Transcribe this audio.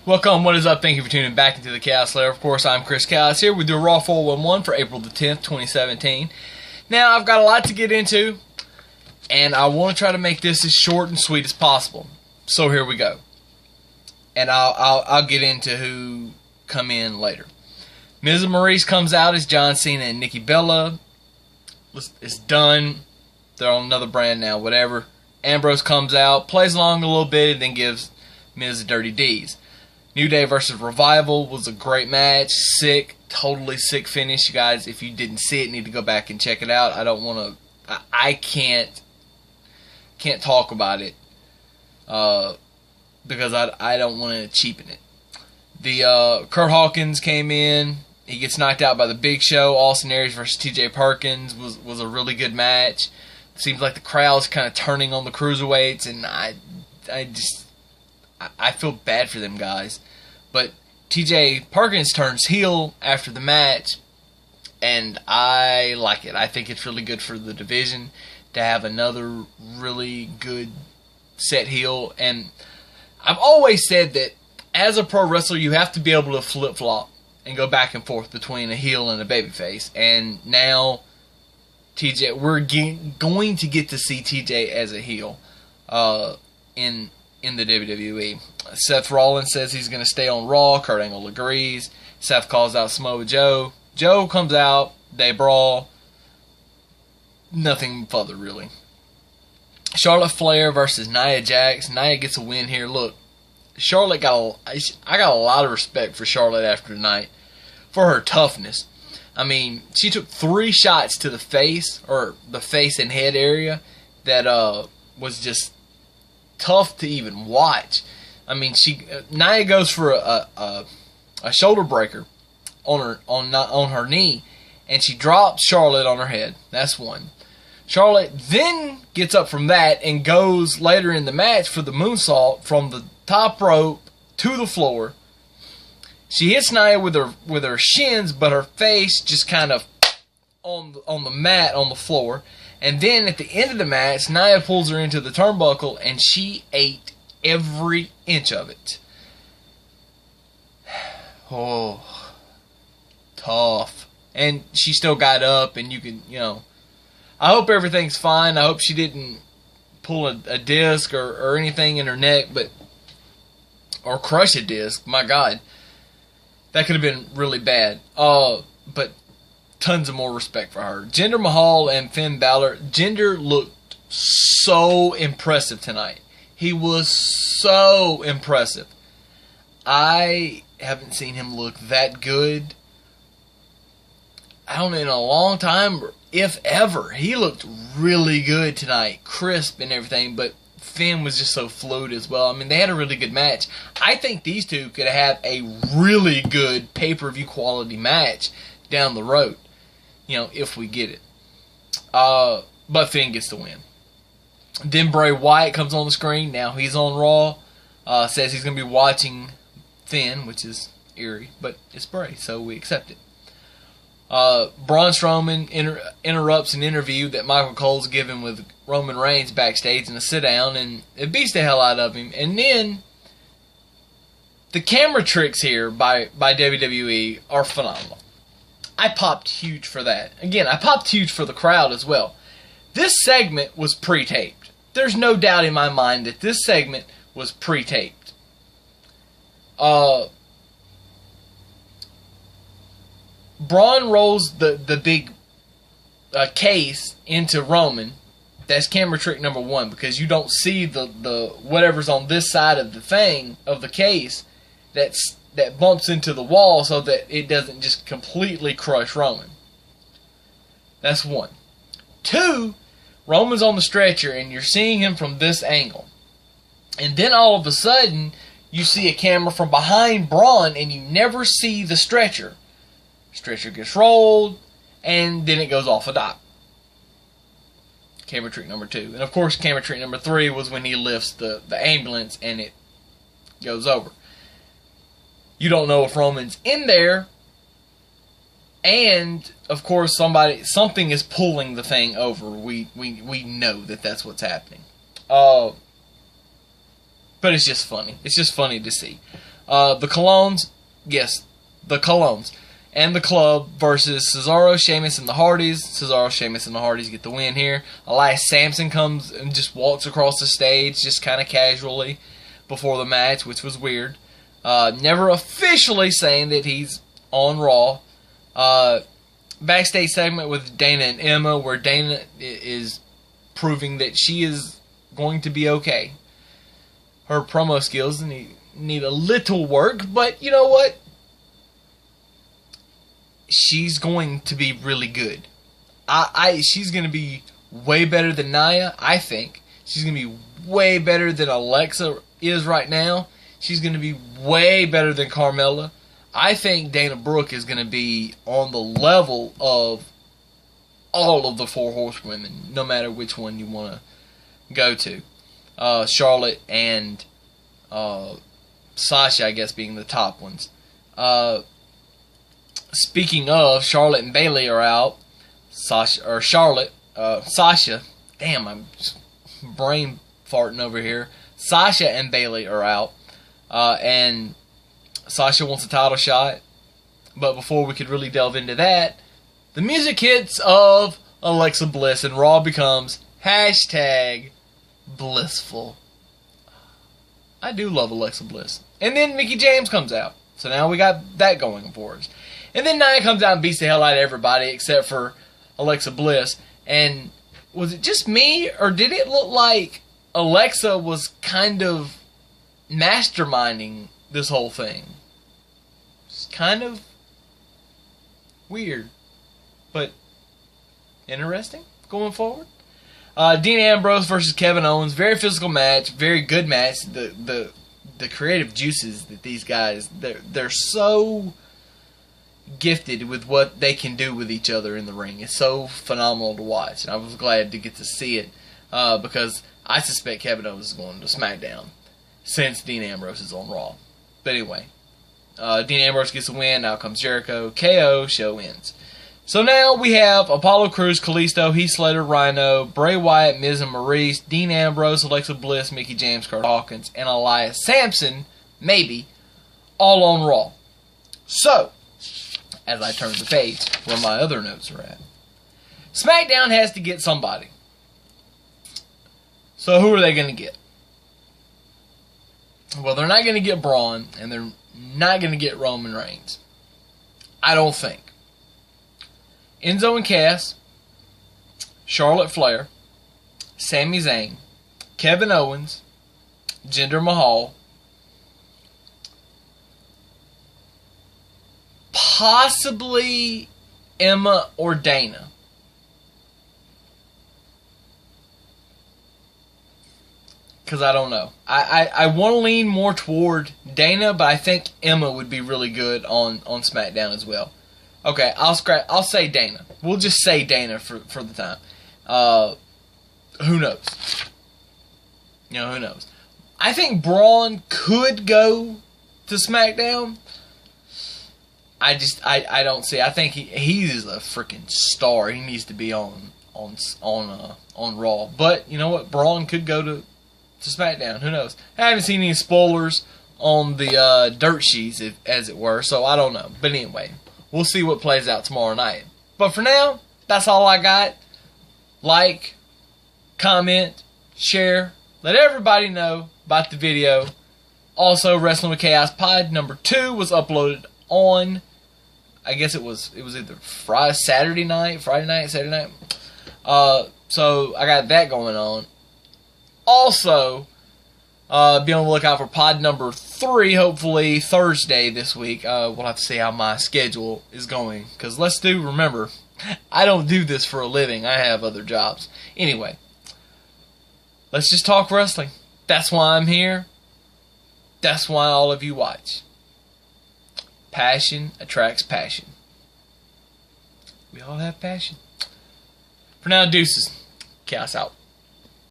Welcome, what is up? Thank you for tuning back into the Chaos Lair. Of course, I'm Chris Chaos here with your Raw 411 for April the 10th, 2017. Now, I've got a lot to get into, and I want to try to make this as short and sweet as possible. So here we go. And I'll get into who come in later. Miz and Maurice comes out as John Cena and Nikki Bella. It's done. They're on another brand now, whatever. Ambrose comes out, plays along a little bit, and then gives Miz the Dirty D's. New Day versus Revival was a great match. Sick, totally sick finish. You guys, if you didn't see it, need to go back and check it out. I don't want to. I can't talk about it because I don't want to cheapen it. The Kurt Hawkins came in. He gets knocked out by the Big Show. Austin Aries versus T.J. Perkins was a really good match. Seems like the crowd's kind of turning on the cruiserweights, and I feel bad for them guys. But T.J. Perkins turns heel after the match, and I like it. I think it's really good for the division to have another really good set heel. And I've always said that as a pro wrestler, you have to be able to flip-flop and go back and forth between a heel and a babyface. And now TJ, we're going to get to see TJ as a heel in the WWE. Seth Rollins says he's going to stay on Raw. Kurt Angle agrees. Seth calls out Samoa Joe. Joe comes out. They brawl. Nothing further, really. Charlotte Flair versus Nia Jax. Nia gets a win here. Look, Charlotte I got a lot of respect for Charlotte after tonight for her toughness. I mean, she took 3 shots to the face, or the face and head area, that was just tough to even watch. I mean, Nia goes for a shoulder breaker on her knee, and she drops Charlotte on her head. That's one. Charlotte then gets up from that and goes later in the match for the moonsault from the top rope to the floor. She hits Nia with her shins, but her face just kind of on the mat on the floor. And then at the end of the match, Nia pulls her into the turnbuckle, and she ate every inch of it. Oh, tough. And she still got up, and I hope everything's fine. I hope she didn't pull a disc or anything in her neck, or crush a disc. My God. That could have been really bad. But tons of more respect for her. Jinder Mahal and Finn Balor. Jinder looked so impressive tonight. He was so impressive. I haven't seen him look that good, I don't know, in a long time, if ever. He looked really good tonight. Crisp and everything, but Finn was just so fluid as well. I mean, they had a really good match. I think these two could have a really good pay-per-view quality match down the road, if we get it. But Finn gets the win. Then Bray Wyatt comes on the screen. Now he's on Raw. Says he's going to be watching Finn, which is eerie, but it's Bray, so we accept it. Braun Strowman interrupts an interview that Michael Cole's given with Roman Reigns backstage in a sit-down, and it beats the hell out of him. And then the camera tricks here by WWE are phenomenal. I popped huge for that. Again, I popped huge for the crowd as well. This segment was pre-taped. There's no doubt in my mind that this segment was pre-taped. Braun rolls the big case into Roman. That's camera trick number 1, because you don't see the whatever's on this side of the thing, of the case, that bumps into the wall so that it doesn't just completely crush Roman. That's 1. 2, Roman's on the stretcher and you're seeing him from this angle. And then all of a sudden, you see a camera from behind Braun and you never see the stretcher. Stretcher gets rolled, and then it goes off a dock. Camera trick number 2. And of course, camera trick number 3 was when he lifts the ambulance and it goes over. You don't know if Roman's in there, and of course something is pulling the thing over. We know that that's what's happening. But it's just funny. It's just funny to see. The Colognes, yes, the Colognes. And the Club versus Cesaro, Sheamus, and the Hardys. Cesaro, Sheamus, and the Hardys get the win here. Elias Sampson comes and just walks across the stage just kind of casually before the match, which was weird. Never officially saying that he's on Raw. Backstage segment with Dana and Emma, where Dana is proving that she is going to be okay. Her promo skills need a little work, but you know what? She's going to be really good. She's going to be way better than Nia, I think. She's going to be way better than Alexa is right now. She's going to be way better than Carmella. I think Dana Brooke is going to be on the level of all of the 4 horsewomen, no matter which one you want to go to. Charlotte and Sasha, I guess, being the top ones. Speaking of, Charlotte and Bayley are out. Sasha, damn, I'm brain farting over here. Sasha and Bayley are out. And Sasha wants a title shot. But before we could really delve into that, the music hits of Alexa Bliss, and Raw becomes #blissful. I do love Alexa Bliss. And then Mickie James comes out. So now we got that going for us. And then Nia comes out and beats the hell out of everybody except for Alexa Bliss. And was it just me, or did it look like Alexa was kind of masterminding this whole thing? It's kind of weird, but interesting going forward. Dean Ambrose versus Kevin Owens. Very physical match. Very good match. The creative juices that these guys, they're so gifted with what they can do with each other in the ring. It's so phenomenal to watch, and I was glad to get to see it because I suspect Kevin Owens is going to SmackDown since Dean Ambrose is on Raw. But anyway, Dean Ambrose gets a win. Out comes Jericho. KO. Show ends. So now we have Apollo Crews, Kalisto, Heath Slater, Rhino, Bray Wyatt, Miz and Maurice, Dean Ambrose, Alexa Bliss, Mickie James, Kurt Hawkins, and Elias Sampson, maybe, all on Raw. So, as I turn the page, where my other notes are at, SmackDown has to get somebody. So who are they going to get? Well, they're not going to get Braun, and they're not going to get Roman Reigns. I don't think. Enzo and Cass, Charlotte Flair, Sami Zayn, Kevin Owens, Jinder Mahal, possibly Emma or Dana. Because I don't know. I want to lean more toward Dana, but I think Emma would be really good on SmackDown as well. Okay, I'll say Dana. We'll just say Dana for the time. Who knows? You know, who knows? I think Braun could go to SmackDown. I don't see. I think he's a freaking star. He needs to be on Raw. But you know what? Braun could go to SmackDown. Who knows? I haven't seen any spoilers on the dirt sheets, as it were. So I don't know. But anyway. We'll see what plays out tomorrow night. But for now, that's all I got. Like, comment, share, let everybody know about the video. Also, Wrestling with Chaos Pod number 2 was uploaded on, I guess it was either Saturday night, Saturday night. So I got that going on. Also, be on the lookout for pod number 3, hopefully Thursday this week. We'll have to see how my schedule is going. Because remember, I don't do this for a living. I have other jobs. Anyway, let's just talk wrestling. That's why I'm here. That's why all of you watch. Passion attracts passion. We all have passion. For now, deuces. Chaos out.